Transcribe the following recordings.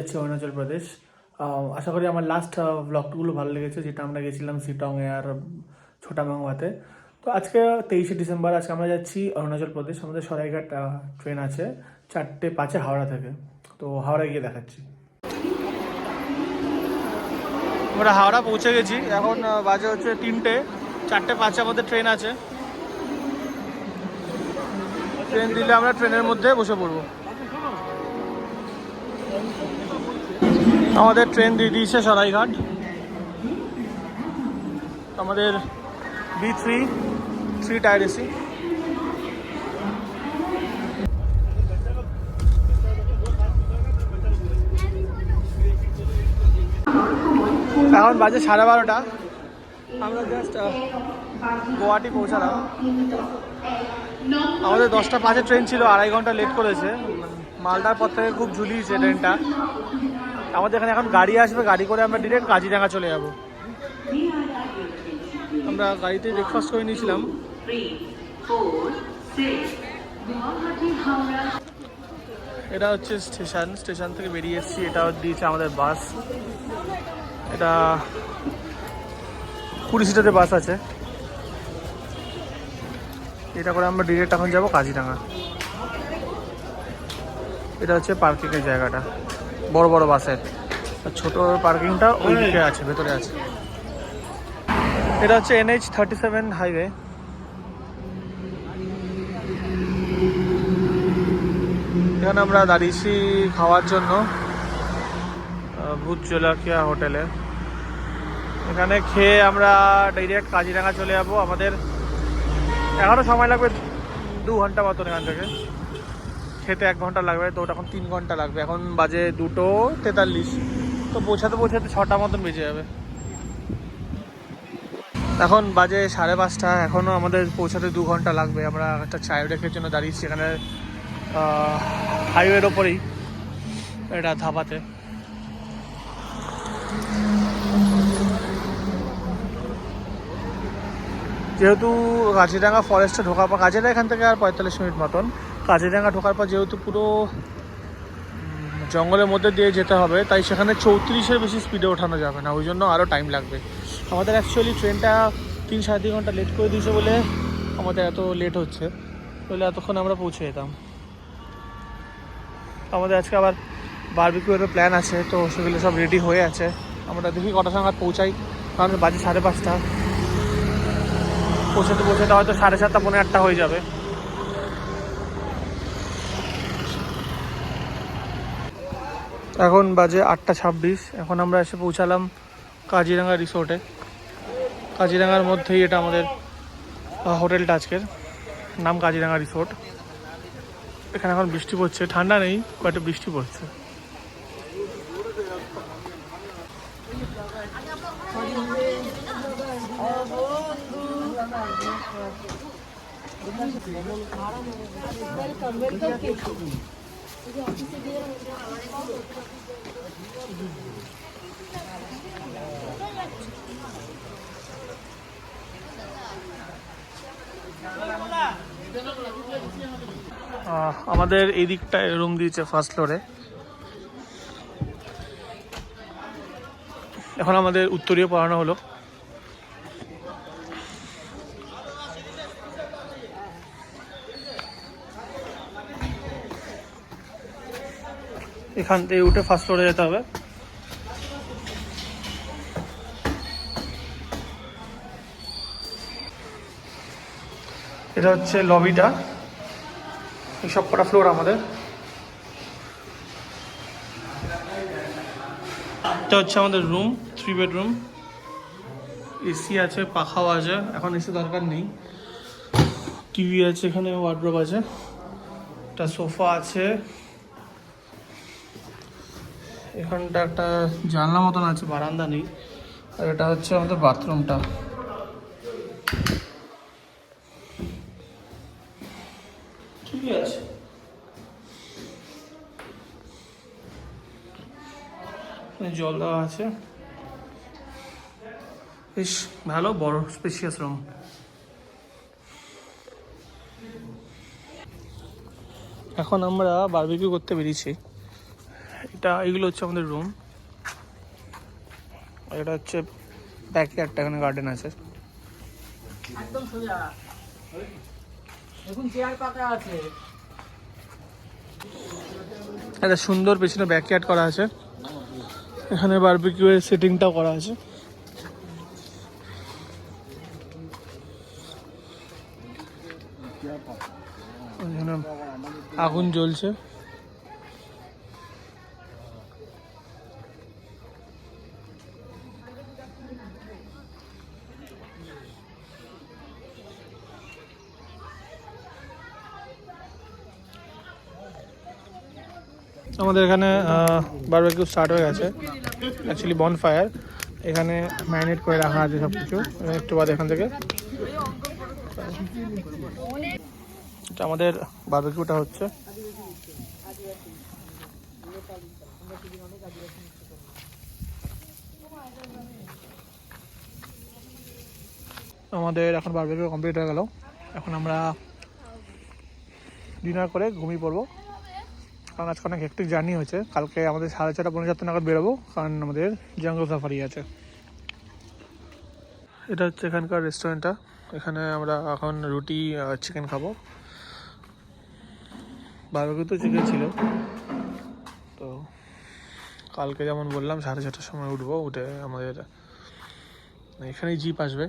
যাচ্ছি অরুণাচল প্রদেশ। আশা করি আমার লাস্ট ব্লগগুলো ভালো লেগেছে, যেটা আমরা গেছিলাম শিটংয়ে আর ছোটামাংওয়াতে। তো আজকে 23শে ডিসেম্বর, আজকে আমরা যাচ্ছি অরুণাচল প্রদেশ। আমাদের সরাইঘাট ট্রেন আছে 4:05 হাওড়া থেকে। তো হাওড়া গিয়ে দেখাচ্ছি। আমরা হাওড়া পৌঁছে গেছি, এখন বাজে হচ্ছে 3টে, 4:05 আমাদের ট্রেন আছে। ট্রেন দিলে আমরা ট্রেনের মধ্যে বসে পড়বো। আমাদের ট্রেন দিয়ে দিয়েছে সরাইঘাট। আমাদের B3 টায়ার এসি। এখন বাজে 12:30। আমরা জাস্ট গুয়াহাটি পৌঁছালাম। আমাদের 10:05 ট্রেন ছিল, 2.5 ঘন্টা লেট করেছে। মালদার পর থেকে খুব ঝুলিয়েছে ট্রেনটা। আমাদের এখানে এখন গাড়ি আসবে, গাড়ি করে আমরা ডিরেক্ট কাজিরাঙা চলে যাব। আমরা গাড়িতে ব্রেকফাস্ট করে নিয়েছিলাম। এটা হচ্ছে স্টেশন থেকে বেরিয়ে এসেছি। এটা দিয়েছে আমাদের বাস। এটা 20 সিটারের বাস আছে। এটা করে আমরা ডিরেক্ট এখন যাব কাজিরাঙা। এটা হচ্ছে পার্কিংয়ের জায়গাটা, বড় বড় বাসের। আর ছোট পার্কিংটা ওই দিকে আছে, ভেতরে আছে। এটা হচ্ছে NH-37 হাইওয়ে। এখানে আমরা দাঁড়িয়েছি খাওয়ার জন্য ভূত জোলাকিয়া হোটেলে। এখানে খেয়ে আমরা ডাইরেক্ট কাজিরাঙা চলে যাব। আমাদের এখনও সময় লাগবে 2 ঘন্টা মতন। এখান থেকে খেতে 1 ঘন্টা লাগবে, তো ওটা এখন 3 ঘন্টা লাগবে। এখন বাজে 2:43, তো পৌঁছাতে 6টা মতন বেজে যাবে। এখন বাজে 5:30, এখনও আমাদের পৌঁছাতে 2 ঘন্টা লাগবে। আমরা একটা চায় ব্রেকের জন্য দাঁড়িয়েছি এখানে হাইওয়ের ওপরেই, এটা ধাবাতে। যেহেতু কাজিরাঙা ফরেস্টে ঢোকার পর, কাজিরাঙা এখান থেকে আর 45 মিনিট মতন। কাজিরাঙা ঢোকার পর যেহেতু পুরো জঙ্গলের মধ্যে দিয়ে যেতে হবে, তাই সেখানে 34-এর বেশি স্পিডে ওঠানো যাবে না, ওই জন্য আরও টাইম লাগবে। আমাদের অ্যাকচুয়ালি ট্রেনটা 3-3.5 ঘন্টা লেট করে দিয়েছে বলে আমাদের এত লেট হচ্ছে, বলে এতক্ষণ আমরা পৌঁছে যেতাম। আমাদের আজকে আবার বারবিকিউয়ের প্ল্যান আছে, তো সেগুলো সব রেডি হয়ে আছে। আমরা দেখি কটার সময় পৌঁছাই, কারণ বাজে 5:30। পৌঁছাতে হয়তো 7:30, 8:30 হয়ে যাবে। এখন বাজে 8:26। এখন আমরা এসে পৌঁছালাম কাজিরাঙা রিসোর্টে। কাজিরাঙার মধ্যেই এটা আমাদের হোটেলটা, আজকের নাম কাজিরাঙা রিসোর্ট। এখানে এখন বৃষ্টি পড়ছে, ঠান্ডা নেই, কয়েকটা বৃষ্টি পড়ছে। আমাদের এই দিকটায় রুম দিয়েছে ফার্স্ট ফ্লোরে। এখন আমাদের উত্তরীয় পড়ানো হলো। এখান থেকে উঠে ফার্স্ট ফ্লোরে যেতে হবে। এটা হচ্ছে লবিটা, এই সব কটা ফ্লোর আমাদের। এটা হচ্ছে আমাদের রুম, 3 বেডরুম। এসি আছে, পাখাও আছে, এখন এসি দরকার নেই। টিভি আছে, এখানে ওয়ার্ডরোব আছে, একটা সোফা আছে, এখানটা একটা জানলা মতন আছে, বারান্দা নেই। আর এটা হচ্ছে আমাদের বাথরুমটা। ঠিকই আছে। জল দেওয়া আছে, বেশ ভালো বড় স্পেশিয়াস রুম। এখন আমরা বারবিকিউ করতে বেরিয়েছি। এইগুলো হচ্ছে আমাদের রুম। এটা হচ্ছে ব্যাকইয়ার্ডটা, এখানে গার্ডেন আছে। একদম সোজা দেখুন, চেয়ার পাতা আছে। একটা সুন্দর পেছনে ব্যাকইয়ার্ড করা আছে, এখানে বারবিকিউ এর সেটিংটাও করা আছে। এখানে আগুন জ্বলছে। আমাদের এখানে বারবিকিউ স্টার্ট হয়ে গেছে, অ্যাকচুয়ালি বনফায়ার। এখানে ম্যারিনেট করে রাখা আছে সব কিছু। একটু বাদ এখান থেকে আমাদের বারবিকিউটা হচ্ছে। আমাদের এখন বারবিকিউ কমপ্লিট হয়ে গেল। এখন আমরা ডিনার করে ঘুমিয়ে পড়বো, কারণ আজকে অনেক হেক্টিক জার্নি হয়েছে। কালকে আমাদের 6:30 পৌনে 7 নাগাদ বেরোবো, কারণ আমাদের জঙ্গল সাফারি আছে। এটা হচ্ছে এখানকার রেস্টুরেন্টটা। এখানে আমরা এখন রুটি চিকেন খাবো। বারবিকিউ তো চিকেন ছিল। তো কালকে যেমন বললাম 6:30 সময় উঠবো, উঠে আমাদের এখানেই জিপ আসবে,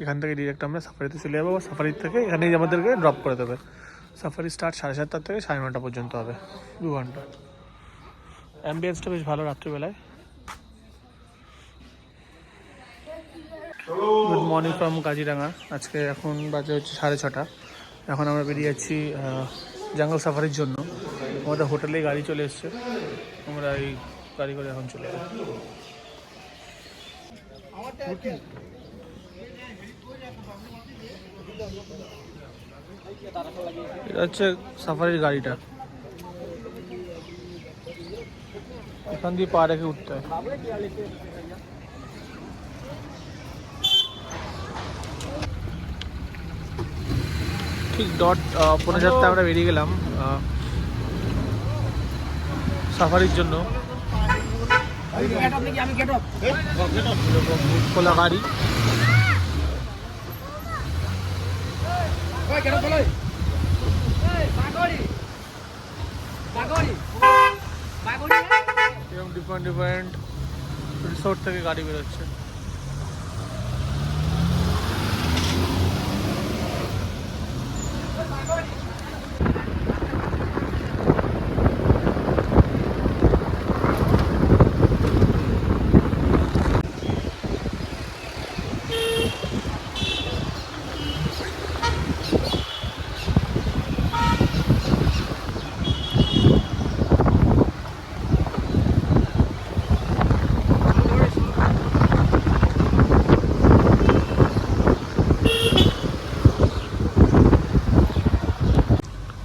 এখান থেকে ডিরেক্ট আমরা সাফারিতে চলে যাবো। সাফারির থেকে এখানেই আমাদেরকে ড্রপ করে দেবে। সাফারি স্টার্ট 7:30 থেকে 9:30 পর্যন্ত হবে, 2 ঘন্টা। অ্যাম্বিয়েন্সটা বেশ ভালো রাত্রিবেলায়। Good morning from Kaziranga. আজকে এখন বাজে হচ্ছে 6:30। এখন আমরা বেরিয়ে যাচ্ছি জঙ্গল সাফারির জন্য। আমাদের হোটেলে গাড়ি চলে এসছে, আমরা এই গাড়ি করে এখন চলে যাবো। এটা হচ্ছে সাফারির গাড়িটা, এখান দিয়ে পা রেখে উঠতে হয়। ঠিক ডট 5:30 আমরা বেরিয়ে গেলাম সাফারির জন্য। খোলা গাড়ি, এবং ডিফারেন্ট ডিফারেন্ট রিসোর্ট থেকে গাড়ি বেরোচ্ছে।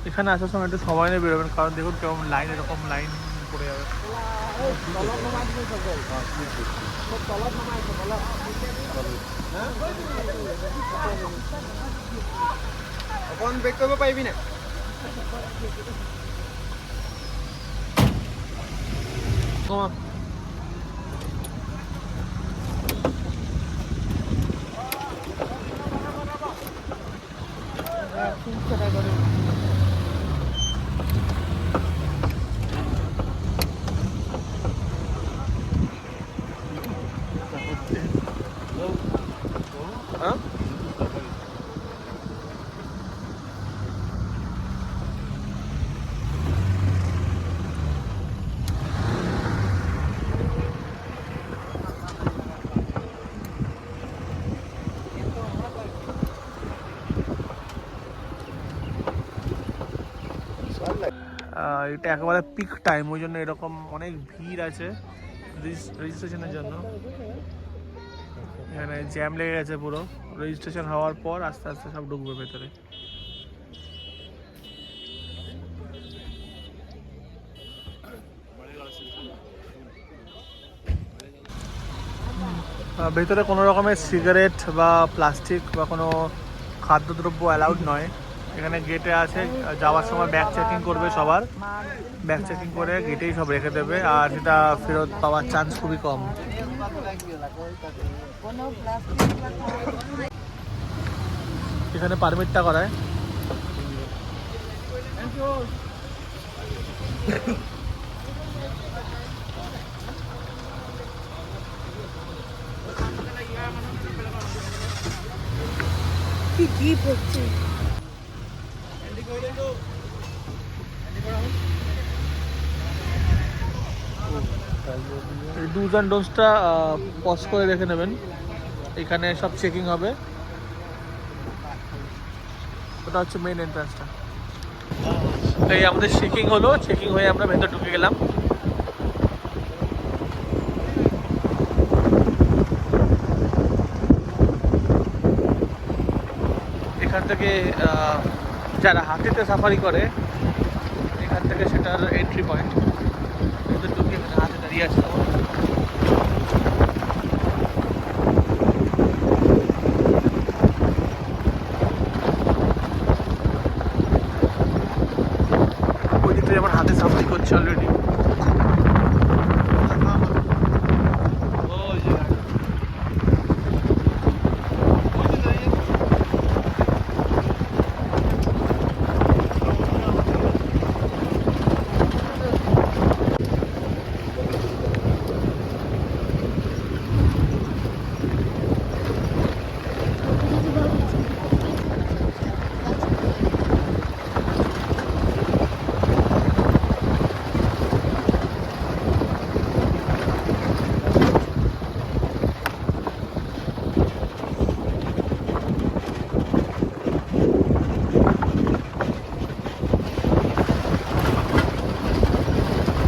এখানে আসার সময় একটু সময় নিয়ে বেরোবেন, কারণ দেখুন কেমন লাইন, এরকম লাইন পড়ে যাবে। এখন বেক করব পাইবি না। এটা একেবারে পিক টাইম, ওই জন্য এরকম অনেক ভিড় আছে রেজিস্ট্রেশনের জন্য। এখানে জ্যাম লেগে গেছে পুরো। রেজিস্ট্রেশন হওয়ার পর আস্তে আস্তে সব ঢুকবে ভেতরে। ভেতরে কোনো রকমের সিগারেট বা প্লাস্টিক বা কোনো খাদ্যদ্রব্য অ্যালাউড নয়। এখানে গেটে আছে, যাওয়ার সময় ব্যাগ চেকিং করবে সবার, ব্যাগ চেকিং করে গেটেই সব রেখে দেবে, আর সেটা ফেরত পাওয়ার চান্স খুবই কম। এখানে পারমিটটা করায়। কি জিপ হচ্ছে। ডুজ অ্যান্ড ডোন্টসটা পজ করে রেখে নেবেন, এখানে সব চেকিং হবে। ওটা হচ্ছে মেইন এন্ট্রান্সটা। এই আমাদের চেকিং হলো, চেকিং হয়ে আমরা ভেতর ঢুকে গেলাম। এখান থেকে যারা হাতিতে সাফারি করে, এখান থেকে সেটার এন্ট্রি পয়েন্ট। ভেতর ঢুকে এখানে হাতে দাঁড়িয়ে আছে। ওই দিকটা যেমন হাতে সাফারি করছে অলরেডি।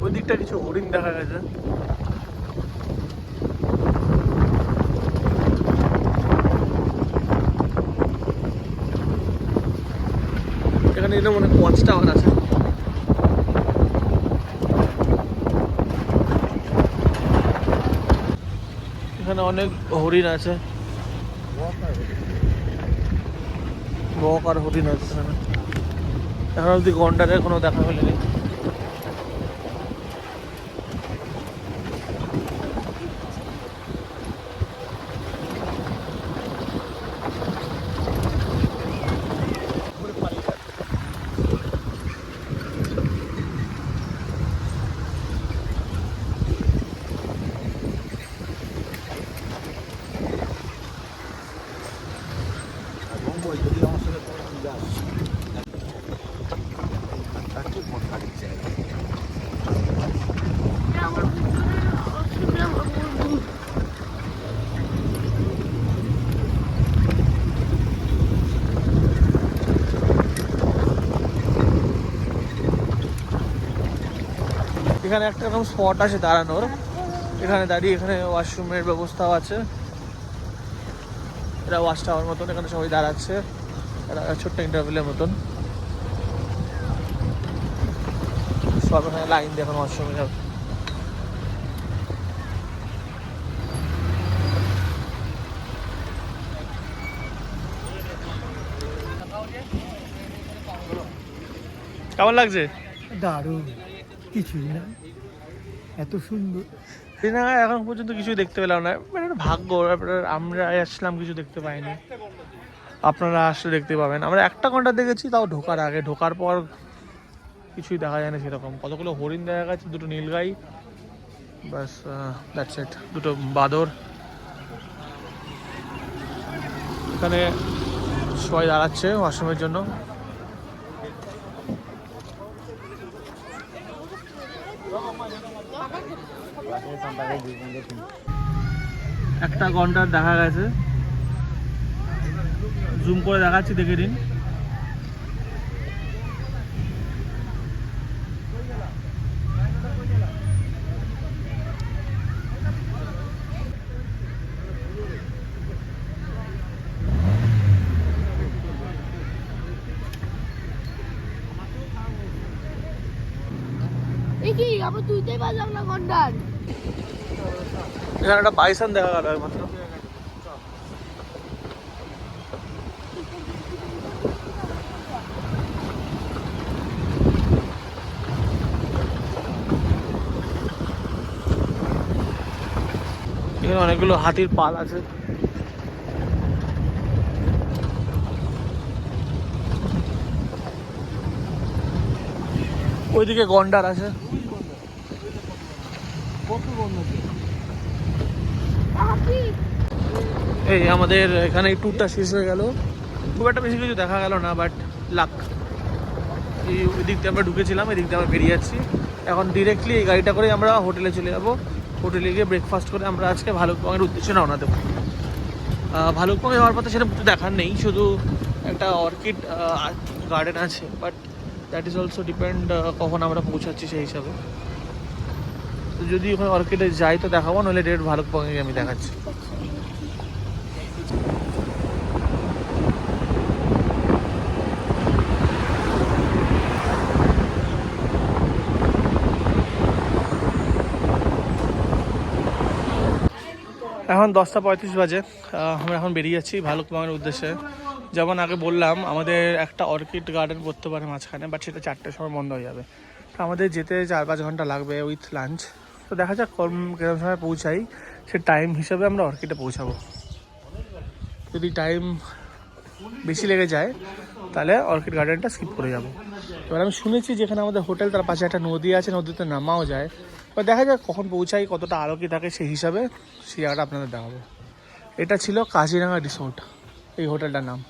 ওই দিকটা কিছু হরিণ দেখা গেছে। এখানে এটা মনে হয় ওয়াচ টাওয়ার আছে। এখানে অনেক হরিণ আছে, বক আর হরিণ আছে এখানে। এখন অব্দি গন্ডারের কোনো দেখা মেলেনি। এখানে একটা এরকম স্পট আছে দাঁড়ানোর, এখানে দাঁড়িয়ে এখানে ওয়াশরুমের ব্যবস্থাও আছে। এটা ওয়াচ টাওয়ার মতন, এখানে সবাই দাঁড়াচ্ছে, এটা ছোট্ট ইন্টারভিউলের মতন। সব এখানে লাইন দিয়ে এখন ওয়াশরুমে যাবে। কেমন লাগছে? দারুণ, কিছুই না, এত সুন্দর। না এখন পর্যন্ত কিছুই দেখতে পেলাম না, মানে একটা ভাগ্য। আমরা আসলাম কিছু দেখতে পাইনি, আপনারা আসলে দেখতে পাবেন। আমরা একটা ঘন্টা দেখেছি, তাও ঢোকার আগে। ঢোকার পর কিছুই দেখা যায় না সেরকম। কতগুলো হরিণ দেখা গেছে, দুটো নীলগাই, বাস দ্যাটস ইট, দুটো বাদর। এখানে সবাই দাঁড়াচ্ছে ওয়াশরুমের জন্য। একটা ঘন্টার দেখা গেছে, জুম করে দেখাচ্ছি, দেখে নিন। কি আমরা তুইতেই বাজলাম না গন্ডার। এখানে একটা বাইসন দেখা গেল মাত্র। অনেকগুলো হাতির পাল আছে। ওইদিকে গন্ডার আছে। এই আমাদের এখানে এই ট্যুরটা শেষ হয়ে গেল, খুব একটা বেশি কিছু দেখা গেল না, বাট লাক। এই দিক দিয়ে আমরা ঢুকেছিলাম, এই দিক দিয়ে আমরা বেরিয়ে যাচ্ছি এখন ডিরেক্টলি। এই গাড়িটা করে আমরা হোটেলে চলে যাবো। হোটেলে গিয়ে ব্রেকফাস্ট করে আমরা আজকে ভালুকপংয়ের উদ্দেশ্যে রওনা দেবো। ভালুকপং যাওয়ার পথে সেটা দেখার নেই, শুধু একটা অর্কিড গার্ডেন আছে, but that is also depend কখন আমরা পৌঁছাচ্ছি সেই হিসাবে। তো যদি ওখানে অর্কিডে যাই তো দেখাবো, নাহলে ডেট ভালুকপংয়ে আমি দেখাচ্ছি। এখন 10:35 বাজে, আমরা এখন বেরিয়ে যাচ্ছি ভালুকপংয়ের উদ্দেশ্যে। যেমন আগে বললাম, আমাদের একটা অর্কিড গার্ডেন পড়তে পারে মাঝখানে, বাট সেটা 4টের সময় বন্ধ হয়ে যাবে। তো আমাদের যেতে 4-5 ঘন্টা লাগবে উইথ লাঞ্চ। তো দেখা যাক কিরকম সময় পৌঁছাই, সে টাইম হিসাবে আমরা অর্কিডে পৌঁছাবো। যদি টাইম বেশি লেগে যায় তাহলে অর্কিড গার্ডেনটা স্কিপ করে যাবো। এবার আমি শুনেছি যেখানে আমাদের হোটেল তার পাশে একটা নদী আছে, নদীতে নামাও যায়। এবার দেখা যাক কখন পৌঁছাই, কতটা আলো কি থাকে, সেই হিসাবে সেই জায়গাটা আপনাদের দেখাবো। এটা ছিল কাজিরাঙা রিসোর্ট, এই হোটেলটার নাম।